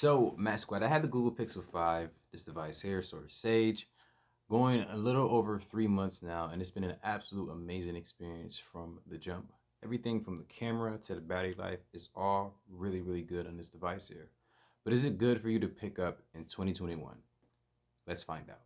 So, Matt Squad, I had the Google Pixel 5, this device here, sort of Sage, going a little over 3 months now, and it's been an absolute amazing experience from the jump. Everything from the camera to the battery life is all really, really good on this device here. But is it good for you to pick up in 2021? Let's find out.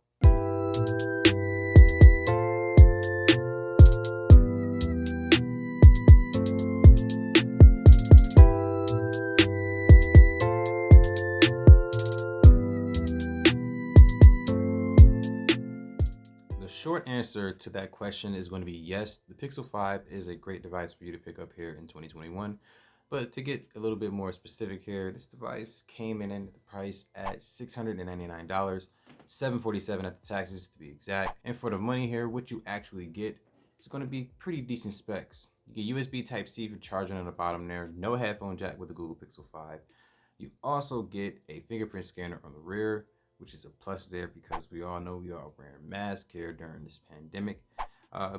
The short answer to that question is going to be yes. The Pixel 5 is a great device for you to pick up here in 2021. But to get a little bit more specific here, this device came in at the price at $699, $747 at the taxes to be exact. And for the money here, what you actually get is going to be pretty decent specs. You get USB Type-C for charging on the bottom there, no headphone jack with the Google Pixel 5. You also get a fingerprint scanner on the rear, which is a plus there because we all know we are wearing masks here during this pandemic.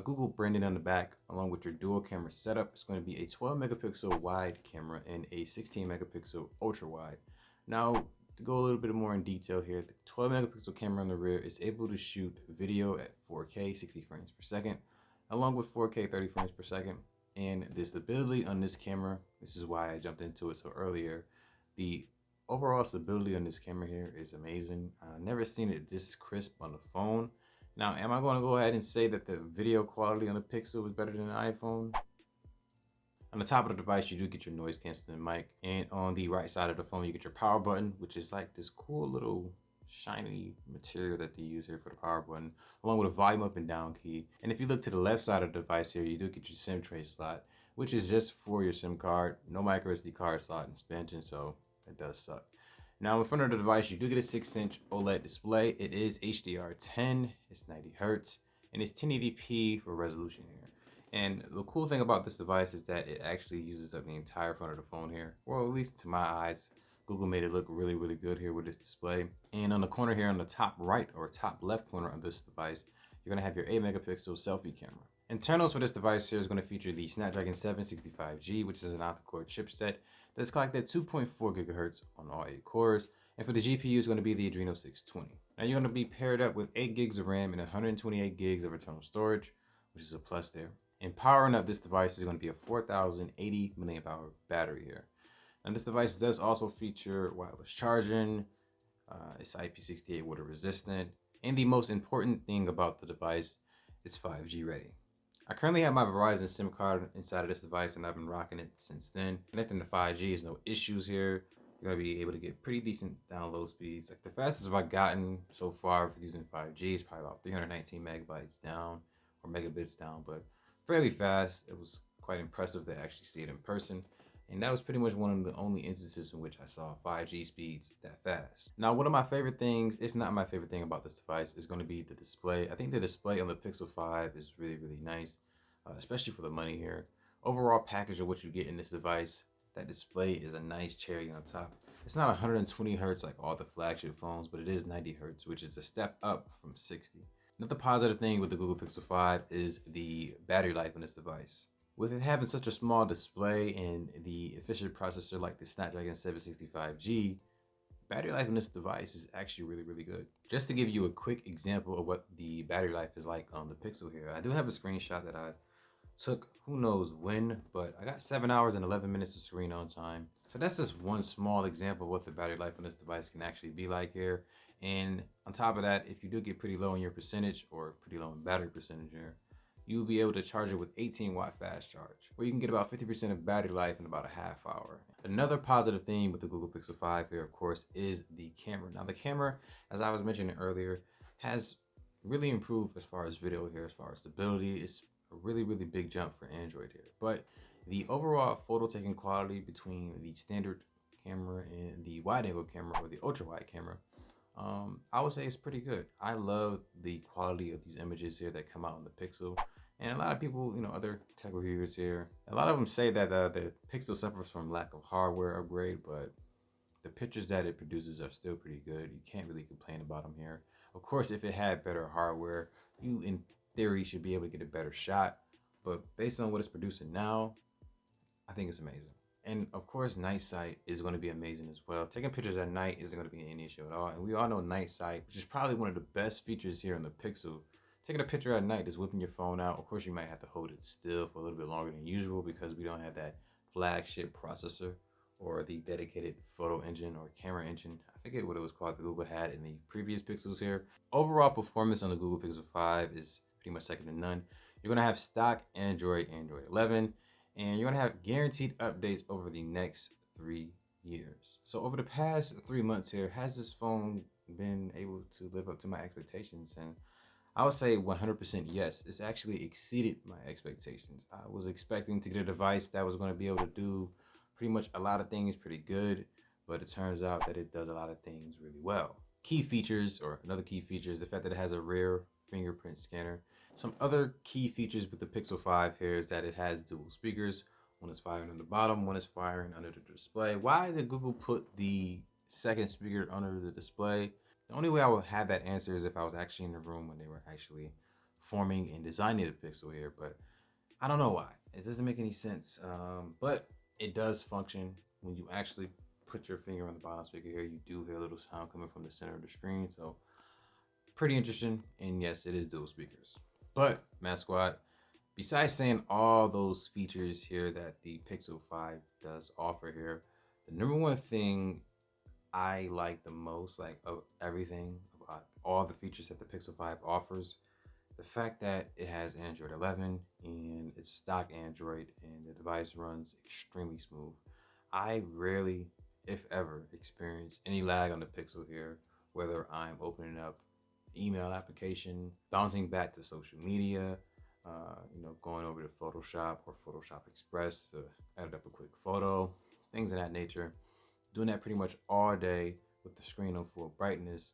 Google branding on the back, along with your dual camera setup. It's going to be a 12 megapixel wide camera and a 16 megapixel ultra wide. Now, to go a little bit more in detail here, the 12 megapixel camera on the rear is able to shoot video at 4K 60 frames per second, along with 4K 30 frames per second. And the stability on this camera, this is why I jumped into it so earlier, the overall stability on this camera here is amazing. I've never seen it this crisp on the phone. Now, am I going to go ahead and say that the video quality on the Pixel is better than the iPhone? On the top of the device, you do get your noise canceling mic. And on the right side of the phone, you get your power button, which is like this cool little shiny material that they use here for the power button, along with a volume up and down key. And if you look to the left side of the device here, you do get your SIM tray slot, which is just for your SIM card. No micro SD card slot expansion, so it does suck. Now, in front of the device, you do get a 6-inch OLED display. It is HDR10, it's 90 Hertz, and it's 1080p for resolution here. And the cool thing about this device is that it actually uses up the entire front of the phone here. Well, at least to my eyes, Google made it look really, really good here with this display. And on the corner here, on the top right or top left corner of this device, you're gonna have your 8 megapixel selfie camera. Internals for this device here is going to feature the Snapdragon 765G, which is an octa-core chipset that's clocked at 2.4 gigahertz on all 8 cores. And for the GPU is going to be the Adreno 620. Now you're going to be paired up with 8 gigs of RAM and 128 gigs of internal storage, which is a plus there. And powering up this device is going to be a 4080 milliamp hour battery here. And this device does also feature wireless charging. It's IP68 water resistant. And the most important thing about the device, it's 5G ready. I currently have my Verizon SIM card inside of this device and I've been rocking it since then. Connecting to 5G is no issues here. You're gonna be able to get pretty decent download speeds. Like the fastest I've gotten so far for using 5G is probably about 319 megabytes down or megabits down, but fairly fast. It was quite impressive to actually see it in person. And that was pretty much one of the only instances in which I saw 5G speeds that fast. Now, one of my favorite things, if not my favorite thing about this device, is going to be the display. I think the display on the Pixel 5 is really, really nice, especially for the money here. Overall package of what you get in this device, that display is a nice cherry on top. It's not 120 hertz like all the flagship phones, but it is 90 hertz, which is a step up from 60. Another positive thing with the Google Pixel 5 is the battery life on this device. With it having such a small display and the efficient processor like the Snapdragon 765G, battery life on this device is actually really, really good. Just to give you a quick example of what the battery life is like on the Pixel here, I do have a screenshot that I took who knows when, but I got 7 hours and 11 minutes of screen on time. So that's just one small example of what the battery life on this device can actually be like here. And on top of that, if you do get pretty low in your percentage or pretty low in battery percentage here, you'll be able to charge it with 18 watt fast charge, where you can get about 50% of battery life in about a half hour. Another positive thing with the Google Pixel 5 here, of course, is the camera. Now the camera, as I was mentioning earlier, has really improved as far as video here, as far as stability. It's a really, really big jump for Android here. But the overall photo taking quality between the standard camera and the wide angle camera or the ultra wide camera, I would say it's pretty good. I love the quality of these images here that come out on the Pixel. And a lot of people, other tech reviewers here, a lot of them say that the Pixel suffers from lack of hardware upgrade, but the pictures that it produces are still pretty good. You can't really complain about them here. Of course, if it had better hardware, you in theory should be able to get a better shot. But based on what it's producing now, I think it's amazing. And of course, night sight is going to be amazing as well. Taking pictures at night isn't going to be any issue at all. And we all know night sight, which is probably one of the best features here on the Pixel. Taking a picture at night, just whipping your phone out. Of course, you might have to hold it still for a little bit longer than usual because we don't have that flagship processor or the dedicated photo engine or camera engine. I forget what it was called that Google had in the previous Pixels here. Overall performance on the Google Pixel 5 is pretty much second to none. You're going to have stock Android 11, and you're going to have guaranteed updates over the next 3 years. So over the past 3 months here, has this phone been able to live up to my expectations? And I would say 100% yes. It's actually exceeded my expectations. I was expecting to get a device that was going to be able to do pretty much a lot of things pretty good, but it turns out that it does a lot of things really well. Key features, or another key feature, is the fact that it has a rear fingerprint scanner. Some other key features with the Pixel 5 here is that it has dual speakers. One is firing on the bottom, one is firing under the display. Why did Google put the second speaker under the display? The only way I would have that answer is if I was actually in the room when they were actually forming and designing the Pixel here, but I don't know why. It doesn't make any sense, but it does function. When you actually put your finger on the bottom speaker here, you do hear a little sound coming from the center of the screen, so pretty interesting. And yes, it is dual speakers. But Math Squad, besides saying all those features here that the Pixel 5 does offer here, the number one thing I like the most, like of everything, all the features that the Pixel 5 offers, the fact that it has Android 11 and it's stock Android and the device runs extremely smooth. I rarely, if ever, experience any lag on the Pixel here, whether I'm opening up email application, bouncing back to social media, going over to Photoshop or Photoshop Express to edit up a quick photo, things of that nature. Doing that pretty much all day with the screen on full brightness.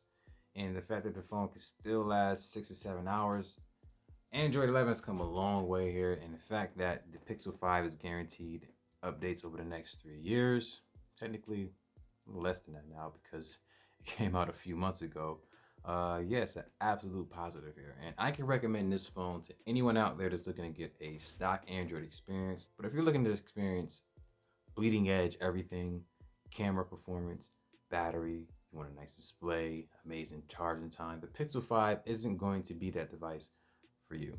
And the fact that the phone can still last 6 to 7 hours. Android 11 has come a long way here. And the fact that the Pixel 5 is guaranteed updates over the next 3 years. Technically, a little less than that now because it came out a few months ago. Yes, an absolute positive here. And I can recommend this phone to anyone out there that's looking to get a stock Android experience. But if you're looking to experience bleeding edge everything, camera performance, battery, you want a nice display, amazing charging time, the Pixel 5 isn't going to be that device for you.